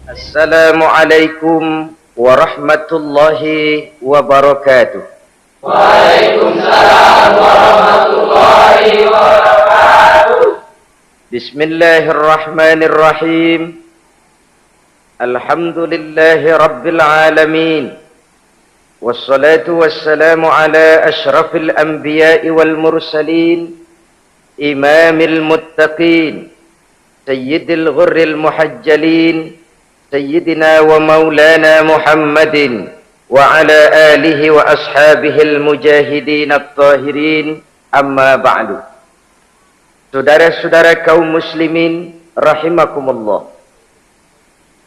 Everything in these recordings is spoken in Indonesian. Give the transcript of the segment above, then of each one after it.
Assalamualaikum warahmatullahi wabarakatuh. Waalaikumsalam warahmatullahi wabarakatuh. Bismillahirrahmanirrahim. Alhamdulillahi rabbil alamin. Wassalatu wassalamu ala ashrafil anbiya'i wal mursalin, imamil muttaqin, sayyidil ghurril muhajjalin, sayyidina wa maulana Muhammadin wa ala alihi wa ashabihil mujahidin at-tahirin, amma ba'du. Saudara-saudara kaum muslimin rahimakumullah.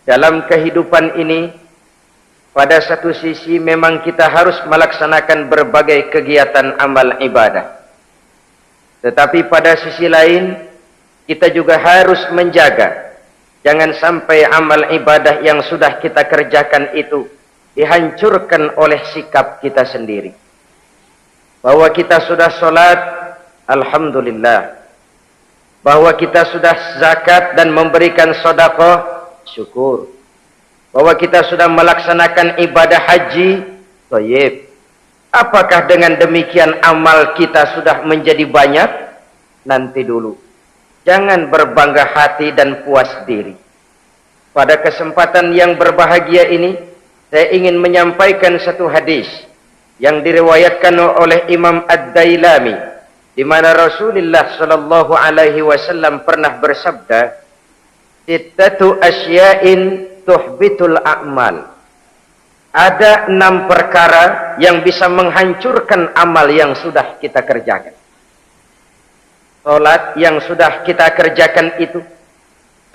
Dalam kehidupan ini, pada satu sisi memang kita harus melaksanakan berbagai kegiatan amal ibadah. Tetapi pada sisi lain, kita juga harus menjaga jangan sampai amal ibadah yang sudah kita kerjakan itu dihancurkan oleh sikap kita sendiri. Bahwa kita sudah sholat, alhamdulillah. Bahwa kita sudah zakat dan memberikan sedekah, syukur. Bahwa kita sudah melaksanakan ibadah haji, thayyib. Apakah dengan demikian amal kita sudah menjadi banyak? Nanti dulu. Jangan berbangga hati dan puas diri. Pada kesempatan yang berbahagia ini, saya ingin menyampaikan satu hadis yang diriwayatkan oleh Imam Ad-Dailami, di mana Rasulullah sallallahu alaihi wasallam pernah bersabda, "Sittatu asya'in tuhbitul a'mal." Ada 6 perkara yang bisa menghancurkan amal yang sudah kita kerjakan. Salat yang sudah kita kerjakan itu,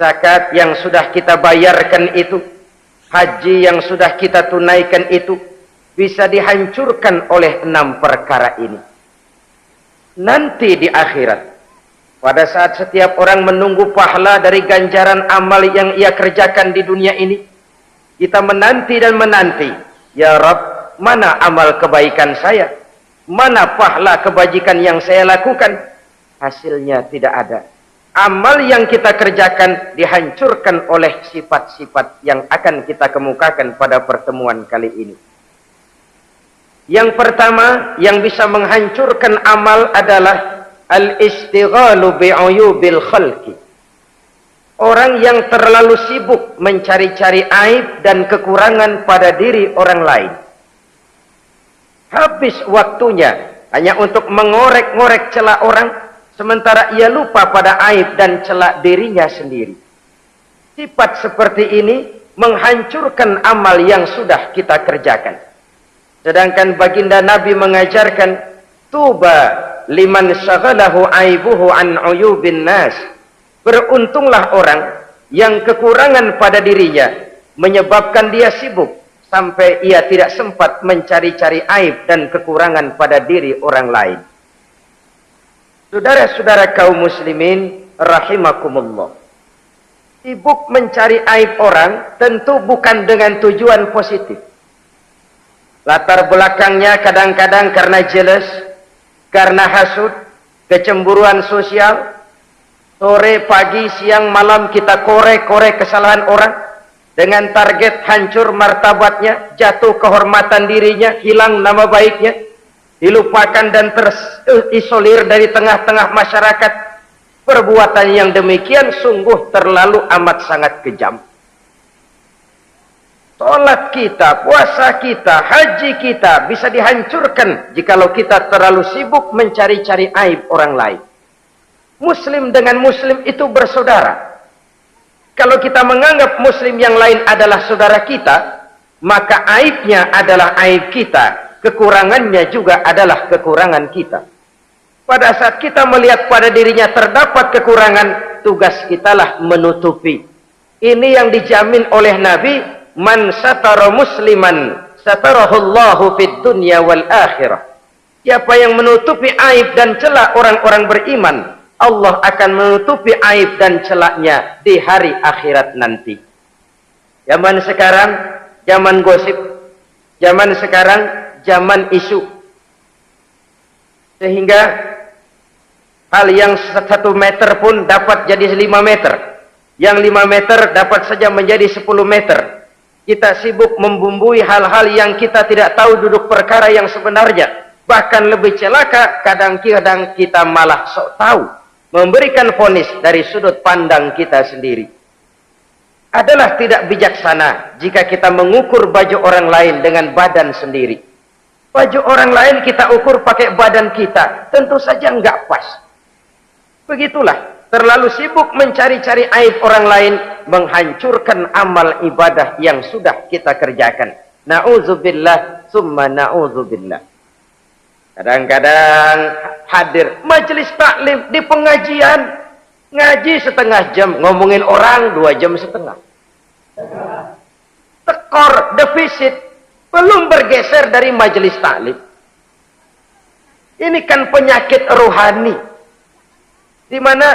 zakat yang sudah kita bayarkan itu, haji yang sudah kita tunaikan itu, bisa dihancurkan oleh 6 perkara ini. Nanti di akhirat, pada saat setiap orang menunggu pahala dari ganjaran amal yang ia kerjakan di dunia ini, kita menanti dan menanti, ya Rabb, mana amal kebaikan saya? Mana pahala kebajikan yang saya lakukan? Hasilnya tidak ada. Amal yang kita kerjakan dihancurkan oleh sifat-sifat yang akan kita kemukakan pada pertemuan kali ini. Yang pertama yang bisa menghancurkan amal adalah al-istighalu bi'uyubil khalqi. Orang yang terlalu sibuk mencari-cari aib dan kekurangan pada diri orang lain. Habis waktunya hanya untuk mengorek-ngorek celah orang, sementara ia lupa pada aib dan celak dirinya sendiri. Sifat seperti ini menghancurkan amal yang sudah kita kerjakan. Sedangkan baginda Nabi mengajarkan, tuba liman syaghalahu aibuhu an uyubin nas. Beruntunglah orang yang kekurangan pada dirinya menyebabkan dia sibuk sampai ia tidak sempat mencari-cari aib dan kekurangan pada diri orang lain. Saudara-saudara kaum muslimin rahimakumullah. Sibuk mencari aib orang tentu bukan dengan tujuan positif. Latar belakangnya kadang-kadang karena jealous, karena hasud, kecemburuan sosial. Sore, pagi, siang, malam kita korek-korek kesalahan orang dengan target hancur martabatnya, jatuh kehormatan dirinya, hilang nama baiknya, dilupakan dan terisolir dari tengah-tengah masyarakat. Perbuatan yang demikian sungguh terlalu amat sangat kejam. Salat kita, puasa kita, haji kita bisa dihancurkan jikalau kita terlalu sibuk mencari-cari aib orang lain. Muslim dengan muslim itu bersaudara. Kalau kita menganggap muslim yang lain adalah saudara kita, maka aibnya adalah aib kita, kekurangannya juga adalah kekurangan kita. Pada saat kita melihat pada dirinya terdapat kekurangan, tugas kitalah menutupi. Ini yang dijamin oleh Nabi, man satara musliman satarahullahu fid dunya wal akhirah. Siapa yang menutupi aib dan celah orang-orang beriman, Allah akan menutupi aib dan celaknya di hari akhirat nanti. Zaman sekarang, zaman gosip. Zaman sekarang, zaman isu. Sehingga hal yang 1 meter pun dapat jadi 5 meter. Yang 5 meter dapat saja menjadi 10 meter. Kita sibuk membumbui hal-hal yang kita tidak tahu duduk perkara yang sebenarnya. Bahkan lebih celaka, kadang-kadang kita malah sok tahu. Memberikan vonis dari sudut pandang kita sendiri. Adalah tidak bijaksana jika kita mengukur baju orang lain dengan badan sendiri. Baju orang lain kita ukur pakai badan kita. Tentu saja enggak pas. Begitulah. Terlalu sibuk mencari-cari aib orang lain, menghancurkan amal ibadah yang sudah kita kerjakan. Na'udzubillah, summa na'udzubillah. Kadang-kadang hadir majelis taklim di pengajian, ngaji setengah jam, ngomongin orang 2 jam setengah. Tekor, defisit, belum bergeser dari majelis taklim. Ini kan penyakit rohani, di mana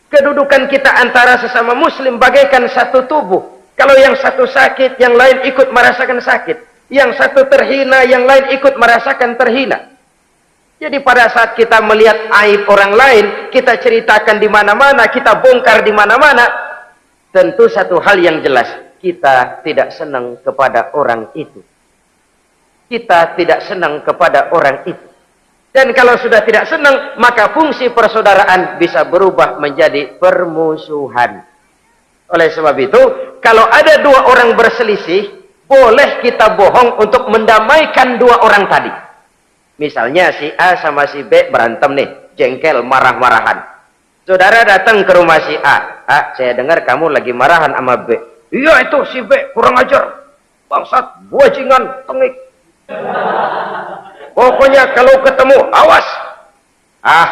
kedudukan kita antara sesama muslim bagaikan satu tubuh. Kalau yang satu sakit, yang lain ikut merasakan sakit. Yang satu terhina, yang lain ikut merasakan terhina. Jadi pada saat kita melihat aib orang lain, kita ceritakan di mana-mana, kita bongkar di mana-mana, tentu satu hal yang jelas, kita tidak senang kepada orang itu. Kita tidak senang kepada orang itu. Dan kalau sudah tidak senang, maka fungsi persaudaraan bisa berubah menjadi permusuhan. Oleh sebab itu, kalau ada 2 orang berselisih, boleh kita bohong untuk mendamaikan 2 orang tadi. Misalnya si A sama si B berantem nih, jengkel, marah-marahan. Saudara datang ke rumah si A. A, saya dengar kamu lagi marahan sama B. Iya itu si B, kurang ajar. Bangsat, bajingan, tengik. Pokoknya kalau ketemu, awas. Ah,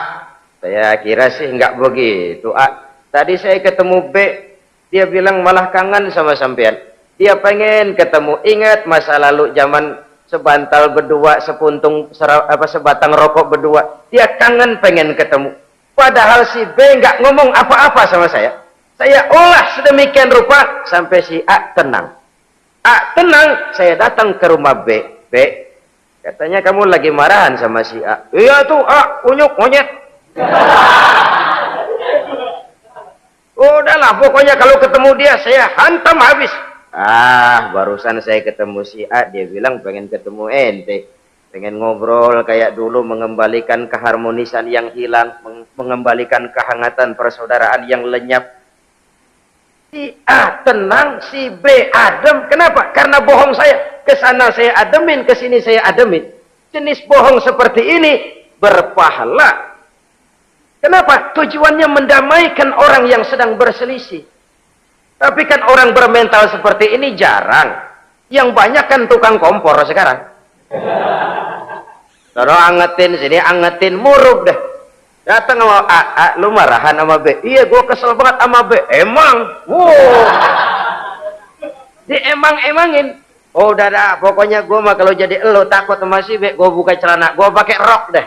saya kira sih nggak begitu. Ah, tadi saya ketemu B, dia bilang malah kangen sama sampean. Dia pengen ketemu. Ingat masa lalu zaman sebantal berdua, sebatang rokok berdua. Dia kangen pengen ketemu. Padahal si B nggak ngomong apa-apa sama saya. Saya olah sedemikian rupa sampai si A tenang. A tenang, saya datang ke rumah B. B, katanya kamu lagi marahan sama si A. Iya tuh A, kunyuk monyet. Udahlah, pokoknya kalau ketemu dia saya hantam habis. Ah, barusan saya ketemu si A, dia bilang pengen ketemu ente. Pengen ngobrol kayak dulu, mengembalikan keharmonisan yang hilang, mengembalikan kehangatan persaudaraan yang lenyap. Si A tenang, si B adem. Kenapa? Karena bohong saya. Kesana saya ademin, kesini saya ademin. Jenis bohong seperti ini berpahala. Kenapa? Tujuannya mendamaikan orang yang sedang berselisih. Tapi kan orang bermental seperti ini jarang. Yang banyak kan tukang kompor sekarang. Taruh angetin, sini angetin, murub deh. Datang sama A, lu marahan sama B. Iya, gue kesel banget sama B. Emang? Wow. Diemang-emangin. Oh, udah dah, pokoknya gue mah kalau jadi elo takut sama si B, gue buka celana, gue pakai rok deh.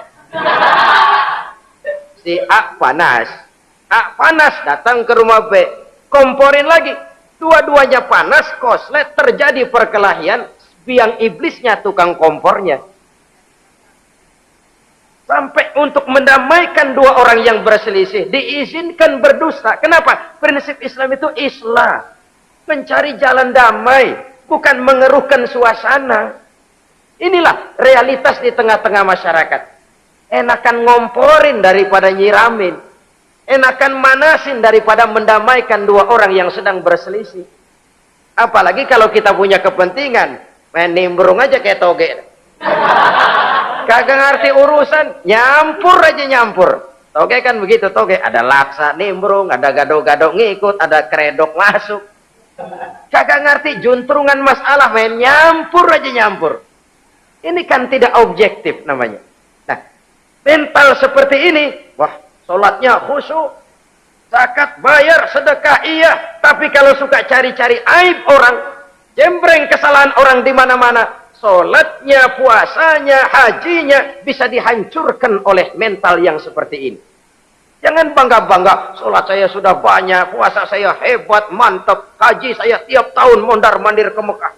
Si A panas. A panas, datang ke rumah B. Komporin lagi. Dua-duanya panas, koslet, terjadi perkelahian. Biang iblisnya tukang kompornya. Sampai untuk mendamaikan 2 orang yang berselisih, diizinkan berdusta. Kenapa? Prinsip Islam itu islah. Mencari jalan damai, bukan mengeruhkan suasana. Inilah realitas di tengah-tengah masyarakat. Enakan ngomporin daripada nyiramin. Enakan manasin daripada mendamaikan 2 orang yang sedang berselisih. Apalagi kalau kita punya kepentingan, main nimbrung aja kayak toge. Kagak ngerti urusan, nyampur aja nyampur. Toge kan begitu, toge ada laksa nimbrung, ada gado-gado ngikut, ada kredok masuk. Kagak ngerti juntrungan masalah, main nyampur aja nyampur. Ini kan tidak objektif namanya. Nah, mental seperti ini, wah, sholatnya khusyuk, zakat bayar, sedekah iya, tapi kalau suka cari-cari aib orang, jembreng kesalahan orang di mana-mana, sholatnya, puasanya, hajinya bisa dihancurkan oleh mental yang seperti ini. Jangan bangga-bangga, sholat saya sudah banyak, puasa saya hebat, mantap, haji saya tiap tahun mondar-mandir ke Mekah.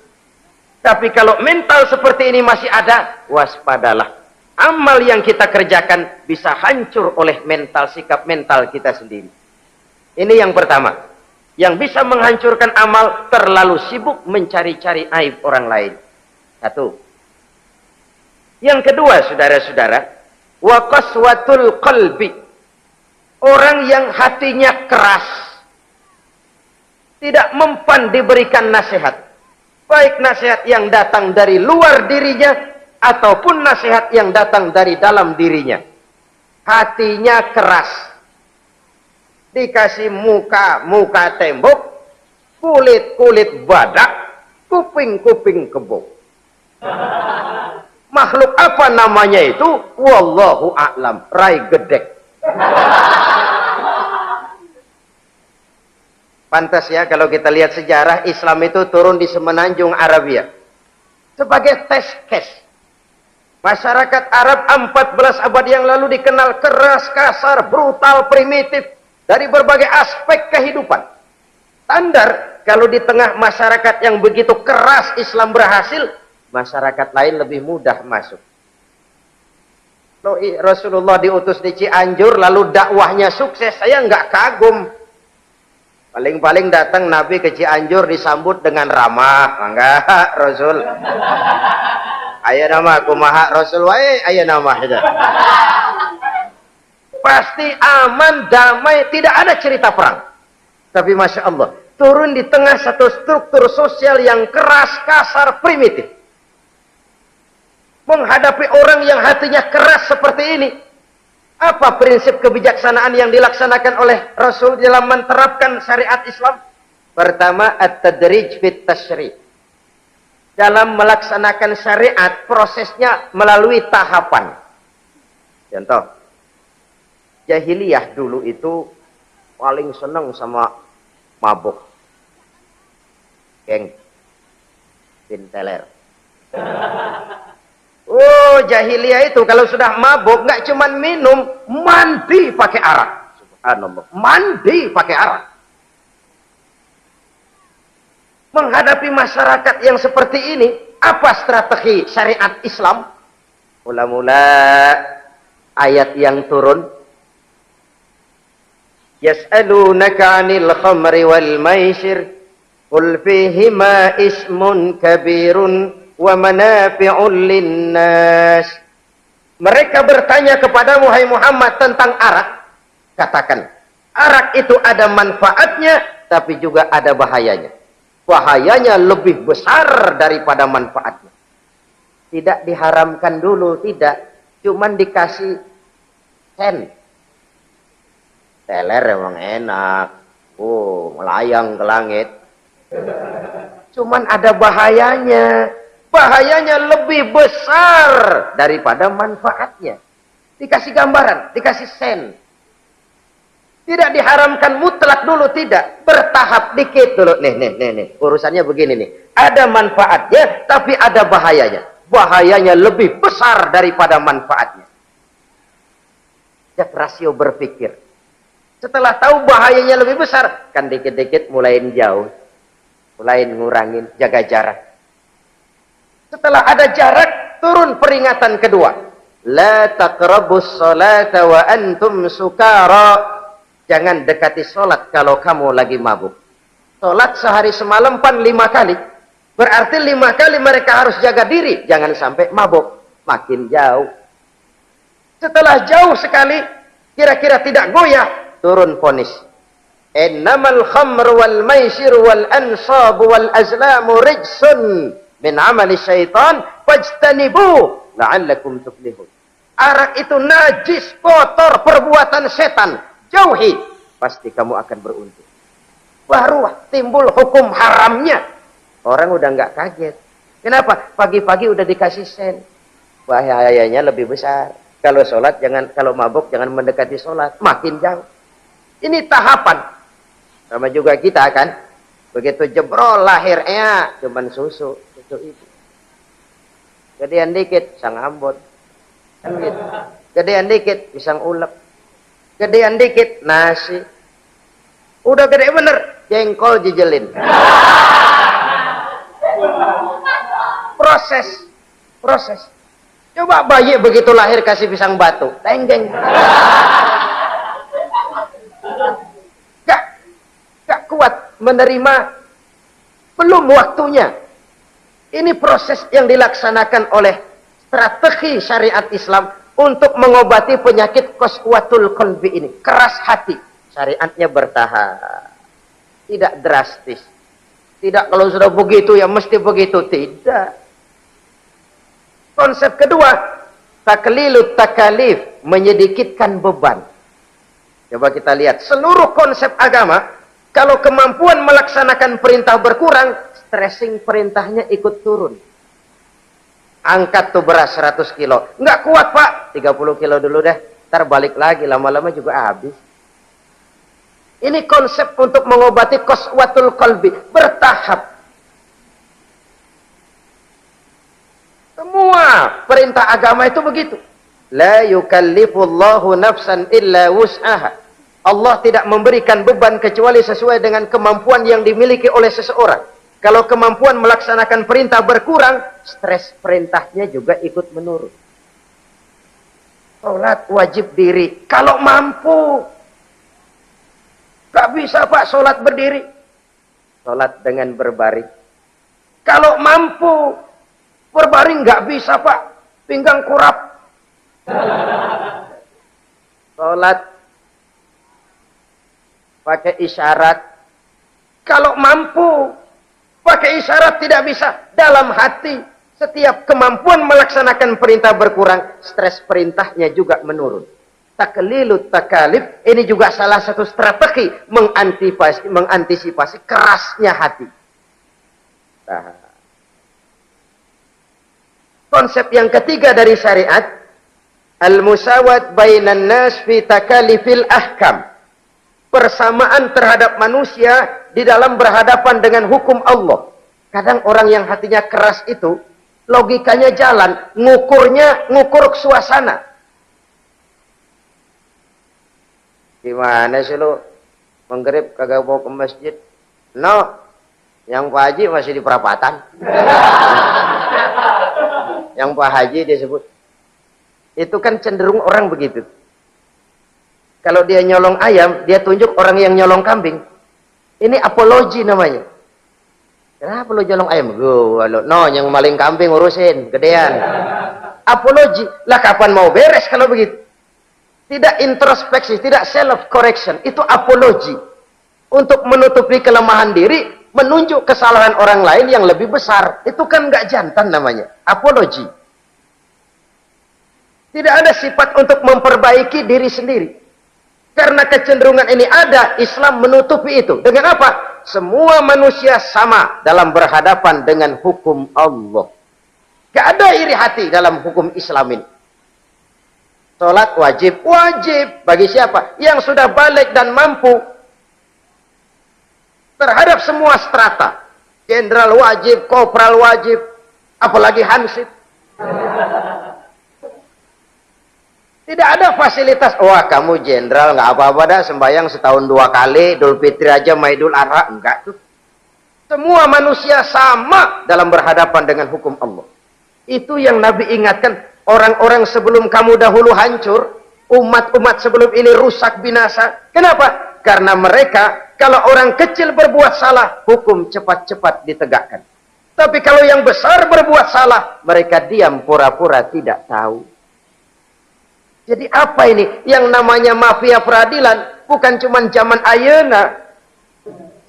Tapi kalau mental seperti ini masih ada, waspadalah. Amal yang kita kerjakan bisa hancur oleh mental, sikap mental kita sendiri. Ini yang pertama. yang bisa menghancurkan amal, terlalu sibuk mencari-cari aib orang lain. Satu. Yang kedua, saudara-saudara, wa qaswatul qalbi. Orang yang hatinya keras, tidak mempan diberikan nasihat. Baik nasihat yang datang dari luar dirinya, ataupun nasihat yang datang dari dalam dirinya. Hatinya keras. Dikasih muka tembok, kulit badak, kuping kebo. Makhluk apa namanya itu? Wallahu a'lam. Rai gedek. Pantas ya kalau kita lihat sejarah, Islam itu turun di semenanjung Arabia sebagai test case. Masyarakat Arab 14 abad yang lalu dikenal keras, kasar, brutal, primitif dari berbagai aspek kehidupan. Standar kalau di tengah masyarakat yang begitu keras Islam berhasil, masyarakat lain lebih mudah masuk. Rasulullah diutus di Cianjur lalu dakwahnya sukses, saya nggak kagum. Paling-paling datang Nabi ke Cianjur disambut dengan ramah. Enggak, Rasul. Ayo nama kumaha Rasul wae, ayo nama itu. Pasti aman, damai, tidak ada cerita perang. Tapi Masya Allah, turun di tengah satu struktur sosial yang keras, kasar, primitif. Menghadapi orang yang hatinya keras seperti ini, apa prinsip kebijaksanaan yang dilaksanakan oleh Rasul dalam menerapkan syariat Islam? Pertama, at-tadrij fit tasyri'. Dalam melaksanakan syariat, prosesnya melalui tahapan. Contoh, jahiliyah dulu itu paling senang sama mabuk. Geng, pinteler. Oh, jahiliyah itu kalau sudah mabuk nggak cuman minum, mandi pakai arak. Subhanallah, mandi pakai arak. Menghadapi masyarakat yang seperti ini, apa strategi syariat Islam? Mula-mula ayat yang turun, yas'alunaka 'anil khamri wal maisir qul fihima ismun kabirun wa manafi'un linnas. Mereka bertanya kepada Muhammad tentang arak. Katakan, arak itu ada manfaatnya, tapi juga ada bahayanya. Bahayanya lebih besar daripada manfaatnya. Tidak diharamkan dulu, tidak. Cuman dikasih sen. Teler emang enak. Oh, melayang ke langit. Cuman ada bahayanya. Bahayanya lebih besar daripada manfaatnya. Dikasih gambaran, dikasih sen. Tidak diharamkan mutlak dulu, tidak. Bertahap dikit dulu. Nih. Urusannya begini nih. Ada manfaatnya, tapi ada bahayanya. Bahayanya lebih besar daripada manfaatnya. Jak rasio berpikir. Setelah tahu bahayanya lebih besar, kan dikit-dikit mulain jauh. Mulain ngurangin, jaga jarak. Setelah ada jarak, turun peringatan kedua. La taqrabus salata wa antum sukara. Jangan dekati sholat kalau kamu lagi mabuk. Sholat sehari semalam 5 kali. Berarti 5 kali mereka harus jaga diri. Jangan sampai mabuk. Makin jauh. Setelah jauh sekali, kira-kira tidak goyah, turun vonis. Innamal khamr wal maisir wal ansab wal azlamu rijsun min amali syaitan fajtanibu la'allakum tuflihun. Arak itu najis, kotor, perbuatan setan. Jauhi, pasti kamu akan beruntung. Baru timbul hukum haramnya. Orang udah nggak kaget. Kenapa? Pagi-pagi udah dikasih sen. Bahayanya lebih besar. Kalau sholat jangan, kalau mabuk jangan mendekati sholat. Makin jauh. Ini tahapan. Sama juga kita kan. Begitu jebrol lahirnya cuman susu itu. Gedean dikit pisang ambon. Kan gitu. Gedean dikit pisang ulek. Gedean dikit nasi. Udah gede bener jengkol jijelin. Proses. Coba bayi begitu lahir kasih pisang batu, tenggeng. Gak kuat. menerima, belum waktunya. Ini proses yang dilaksanakan oleh strategi syariat Islam untuk mengobati penyakit qaswatul qalbi ini, keras hati. Syariatnya bertahap, tidak drastis. Tidak kalau sudah begitu ya mesti begitu, tidak. Konsep kedua, taklilut takalif, menyedikitkan beban. Coba kita lihat, seluruh konsep agama, kalau kemampuan melaksanakan perintah berkurang, stressing perintahnya ikut turun. Angkat tuh beras 100 kilo. Nggak kuat pak, 30 kilo dulu deh. Ntar balik lagi, lama-lama juga habis. Ini konsep untuk mengobati qaswatul qalbi, bertahap. Semua perintah agama itu begitu. La yukallifullahu nafsan illa wus'aha. Allah tidak memberikan beban kecuali sesuai dengan kemampuan yang dimiliki oleh seseorang. Kalau kemampuan melaksanakan perintah berkurang, stres perintahnya juga ikut menurun. Salat wajib diri. Kalau mampu. Gak bisa pak salat berdiri. Salat dengan berbaring. Kalau mampu berbaring gak bisa pak. Pinggang kurap. Salat pakai isyarat. Kalau mampu pakai isyarat tidak bisa. Dalam hati setiap kemampuan melaksanakan perintah berkurang, stres perintahnya juga menurun. Taklilut takalif ini juga salah satu strategi mengantisipasi kerasnya hati. Nah, konsep yang ketiga dari syariat, al-musawat bainan nas fi takalifil ahkam. Persamaan terhadap manusia di dalam berhadapan dengan hukum Allah. Kadang orang yang hatinya keras itu, logikanya jalan, ngukur suasana. Gimana sih lu? Menggrib kagak mau ke masjid? No, yang Pak Haji masih di perapatan. Yang Pak Haji disebut. Itu kan cenderung orang begitu. Kalau dia nyolong ayam, dia tunjuk orang yang nyolong kambing. Ini apologi namanya. Kenapa lu nyolong ayam? No, yang maling kambing urusin, gedean. Apologi. Lah kapan mau beres kalau begitu? Tidak introspeksi, tidak self correction. Itu apologi. Untuk menutupi kelemahan diri, menunjuk kesalahan orang lain yang lebih besar. Itu kan nggak jantan namanya. Apologi. Tidak ada sifat untuk memperbaiki diri sendiri. Karena kecenderungan ini ada, Islam menutupi itu. Dengan apa? Semua manusia sama dalam berhadapan dengan hukum Allah. Gak ada iri hati dalam hukum Islam ini. Salat wajib. Wajib. Bagi siapa? Yang sudah balik dan mampu. Terhadap semua strata. Jenderal wajib, kopral wajib. Apalagi hansip. Tidak ada fasilitas. Wah kamu jenderal nggak apa-apa dah sembahyang setahun 2 kali. Idul Fitri aja sama Idul Adha. Enggak tuh. Semua manusia sama dalam berhadapan dengan hukum Allah. Itu yang Nabi ingatkan. Orang-orang sebelum kamu dahulu hancur. Umat-umat sebelum ini rusak binasa. Kenapa? Karena mereka kalau orang kecil berbuat salah, hukum cepat-cepat ditegakkan. Tapi kalau yang besar berbuat salah, mereka diam pura-pura tidak tahu. Jadi apa ini? Yang namanya mafia peradilan bukan cuma zaman ayeuna.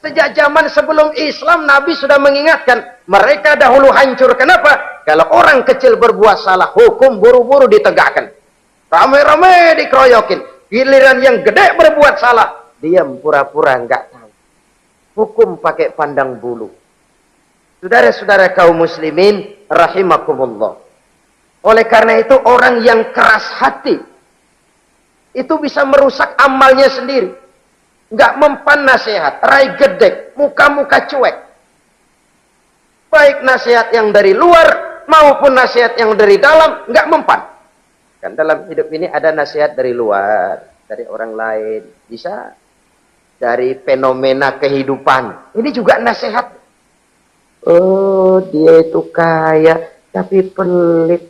Sejak zaman sebelum Islam Nabi sudah mengingatkan, mereka dahulu hancur. Kenapa? Kalau orang kecil berbuat salah, hukum buru-buru ditegakkan. Rame-rame dikeroyokin. Giliran yang gede berbuat salah, diam pura-pura enggak tahu. Hukum pakai pandang bulu. Saudara-saudara kaum muslimin rahimakumullah. Oleh karena itu orang yang keras hati itu bisa merusak amalnya sendiri. Enggak mempan nasihat, rai gedek, muka-muka cuek. Baik nasihat yang dari luar maupun nasihat yang dari dalam, enggak mempan. Kan dalam hidup ini ada nasihat dari luar, dari orang lain, bisa dari fenomena kehidupan. Ini juga nasihat. Oh, dia itu kaya tapi pelit.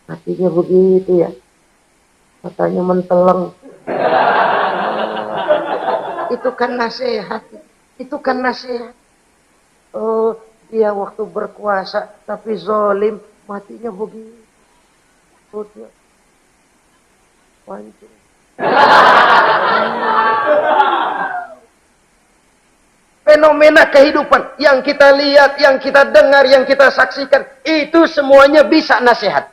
Hatinya begitu ya. Katanya menteleng. Itu kan nasihat. Itu kan nasihat. Oh, dia waktu berkuasa tapi zolim, matinya begitu. Perutnya pancing. Fenomena kehidupan yang kita lihat, yang kita dengar, yang kita saksikan, itu semuanya bisa nasihat.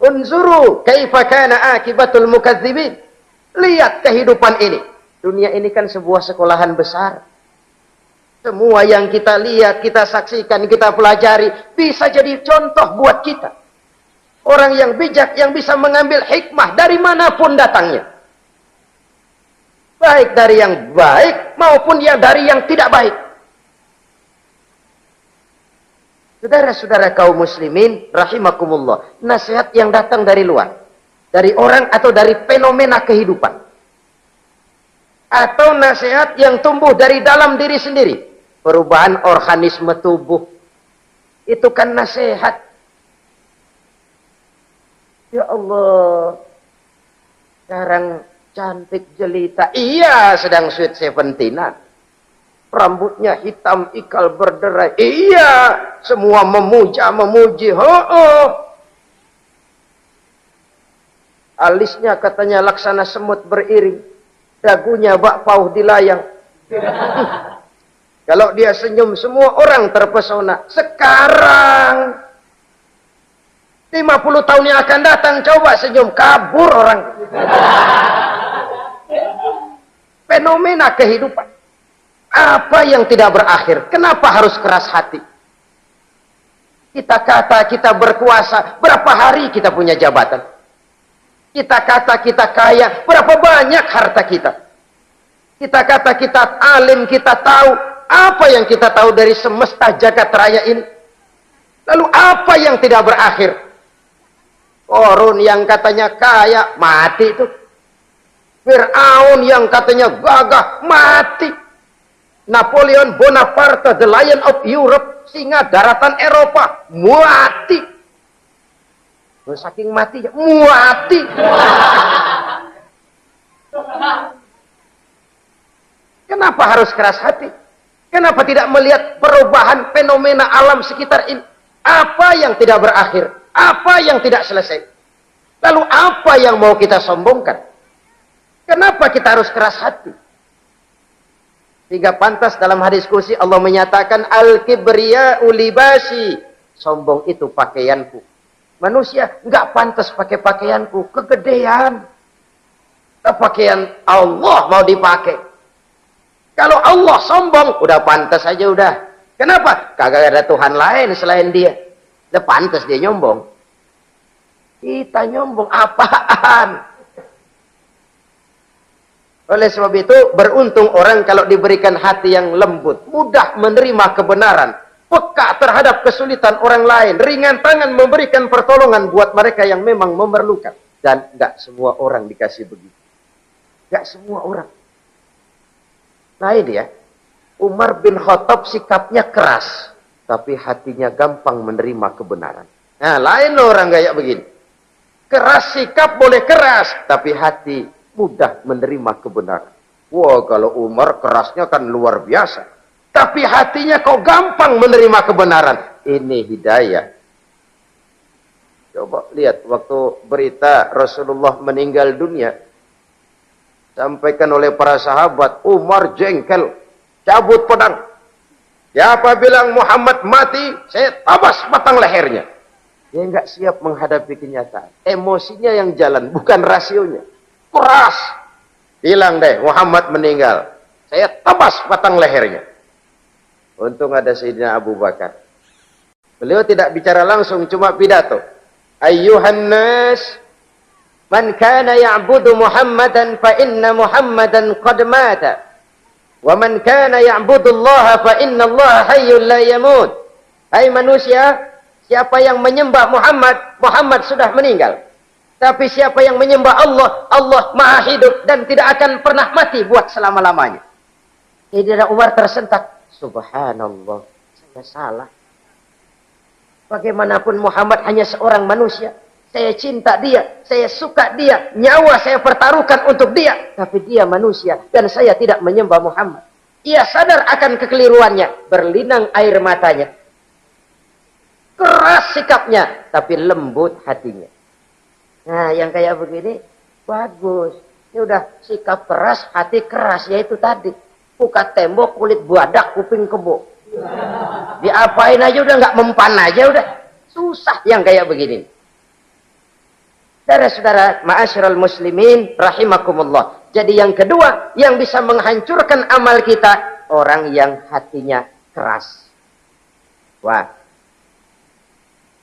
Unzuru kaifa kana akibatul mukadzibin. Lihat kehidupan ini. Dunia ini kan sebuah sekolahan besar. Semua yang kita lihat, kita saksikan, kita pelajari, bisa jadi contoh buat kita. Orang yang bijak, yang bisa mengambil hikmah dari manapun datangnya. Baik dari yang baik maupun yang dari yang tidak baik. Saudara-saudara kaum muslimin rahimakumullah, nasihat yang datang dari luar, dari orang atau dari fenomena kehidupan, atau nasihat yang tumbuh dari dalam diri sendiri, perubahan organisme tubuh, itu kan nasihat. Ya Allah, sekarang cantik jelita. Iya, sedang sweet 17-an. Rambutnya hitam, ikal berderai. Iya, semua memuji. Alisnya katanya laksana semut beriring. Dagunya bak pauh dilayang. Kalau dia senyum, semua orang terpesona. Sekarang 50 tahun yang akan datang, coba senyum, kabur orang. Fenomena kehidupan. Apa yang tidak berakhir? Kenapa harus keras hati? Kita kata kita berkuasa, berapa hari kita punya jabatan? Kita kata kita kaya, berapa banyak harta kita? Kita kata kita alim, kita tahu. Apa yang kita tahu dari semesta jagat raya ini? Lalu apa yang tidak berakhir? Korun yang katanya kaya, mati itu. Fir'aun yang katanya gagah, mati. Napoleon Bonaparte, the Lion of Europe, singa daratan Eropa, mati. Saking matinya, mati. Kenapa harus keras hati? Kenapa tidak melihat perubahan fenomena alam sekitar ini? Apa yang tidak berakhir? Apa yang tidak selesai? Lalu apa yang mau kita sombongkan? Kenapa kita harus keras hati? Sehingga pantas dalam hadis kursi Allah menyatakan al-kibriya'u libasi. Sombong itu pakaianku. Manusia nggak pantas pakai pakaianku, kegedean. Pakaian Allah mau dipakai. Kalau Allah sombong, udah pantas aja udah. Kenapa? Kagak ada Tuhan lain selain dia. Udah pantas dia nyombong. Kita nyombong apaan? Oleh sebab itu, beruntung orang kalau diberikan hati yang lembut, mudah menerima kebenaran, peka terhadap kesulitan orang lain, ringan tangan memberikan pertolongan buat mereka yang memang memerlukan. Dan enggak semua orang dikasih begitu. Enggak semua orang. Nah ini ya, Umar bin Khattab sikapnya keras, tapi hatinya gampang menerima kebenaran. Nah, lain loh orang kayak begini. Keras sikap boleh keras, tapi hati mudah menerima kebenaran. Wah, kalau Umar kerasnya kan luar biasa. Tapi hatinya kok gampang menerima kebenaran. Ini hidayah. Coba lihat waktu berita Rasulullah meninggal dunia. Sampaikan oleh para sahabat, Umar jengkel, cabut pedang. Siapa bilang Muhammad mati, saya tabas batang lehernya. Dia nggak siap menghadapi kenyataan. Emosinya yang jalan, bukan rasionya. Keras. Bilang deh, Muhammad meninggal. Saya tabas batang lehernya. Untung ada Sayyidina Abu Bakar. Beliau tidak bicara langsung, cuma pidato. Ayyuhan nas, man kana ya'budu Muhammadan fa inna Muhammadan qad mata. Wa man kana ya'budu Allah fa inna Allah hayyul la yamut. Hai manusia, siapa yang menyembah Muhammad, Muhammad sudah meninggal. Tapi siapa yang menyembah Allah, Allah maha hidup dan tidak akan pernah mati buat selama-lamanya. Sayyidina Umar tersentak. Subhanallah, saya salah. Bagaimanapun Muhammad hanya seorang manusia. saya cinta dia, saya suka dia, nyawa saya pertaruhkan untuk dia. Tapi dia manusia dan saya tidak menyembah Muhammad. Ia sadar akan kekeliruannya, berlinang air matanya. Keras sikapnya, tapi lembut hatinya. Nah, yang kayak begini, bagus. Ini udah sikap keras, hati keras, yaitu tadi. Buka tembok, kulit buadak, kuping kebo. Diapain aja udah nggak mempan aja udah. Susah yang kayak begini. Saudara-saudara, ma'asyiral muslimin rahimakumullah. Jadi yang kedua yang bisa menghancurkan amal kita, orang yang hatinya keras. Wah.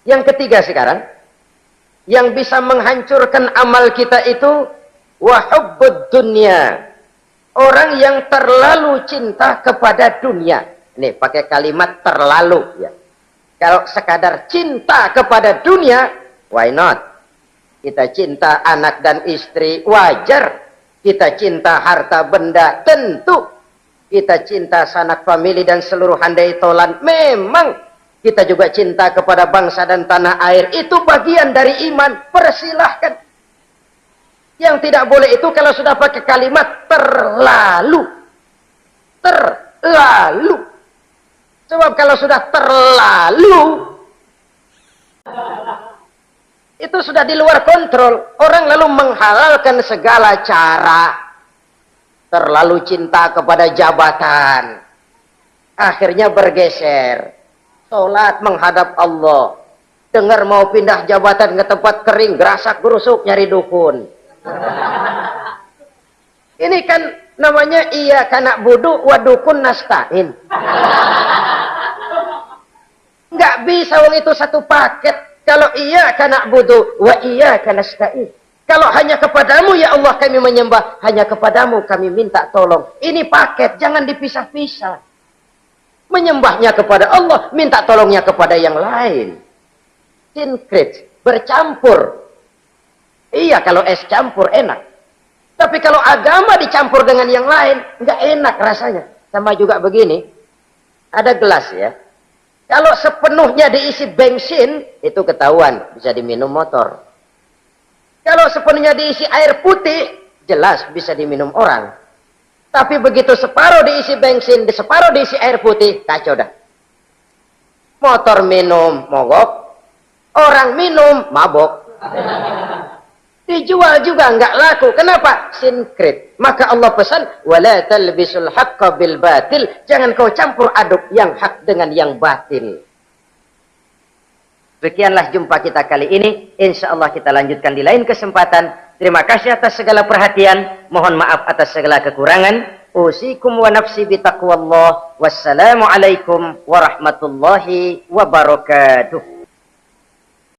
Yang ketiga sekarang, yang bisa menghancurkan amal kita itu wahubbud dunya. Orang yang terlalu cinta kepada dunia. Nih, pakai kalimat terlalu ya. Kalau sekadar cinta kepada dunia, why not? Kita cinta anak dan istri, wajar. Kita cinta harta benda, tentu. Kita cinta sanak famili dan seluruh handai tolan, memang. Kita juga cinta kepada bangsa dan tanah air, itu bagian dari iman, persilahkan. Yang tidak boleh itu kalau sudah pakai kalimat terlalu. Terlalu. Sebab kalau sudah terlalu, itu sudah di luar kontrol. Orang lalu menghalalkan segala cara. Terlalu cinta kepada jabatan. Akhirnya bergeser. Sholat menghadap Allah. Dengar mau pindah jabatan ke tempat kering, gerasak gerusuk nyari dukun. Ini kan namanya iya kana budu wa dukun nasta'in. Nggak bisa wong itu satu paket. Kalau iya kana budu wa iya kana nasta'in. Kalau hanya kepadamu ya Allah kami menyembah, hanya kepadamu kami minta tolong. Ini paket, jangan dipisah-pisah. Menyembahnya kepada Allah, minta tolongnya kepada yang lain. Sinkret, bercampur. Iya, kalau es campur enak. Tapi kalau agama dicampur dengan yang lain, nggak enak rasanya. Sama juga begini, ada gelas ya. Kalau sepenuhnya diisi bensin, itu ketahuan, bisa diminum motor. Kalau sepenuhnya diisi air putih, jelas bisa diminum orang. Tapi begitu separuh diisi bensin, separuh diisi air putih, kacau dah. Motor minum, mogok. Orang minum, mabok. Dijual juga nggak laku. Kenapa? Sinkret. Maka Allah pesan, wala talbisul haqqa bil batil. Jangan kau campur aduk yang hak dengan yang batil. Sekianlah jumpa kita kali ini. Insya Allah kita lanjutkan di lain kesempatan. Terima kasih atas segala perhatian. Mohon maaf atas segala kekurangan. Usikum wa nafsi bitaqwallah. Wassalamualaikum warahmatullahi wabarakatuh.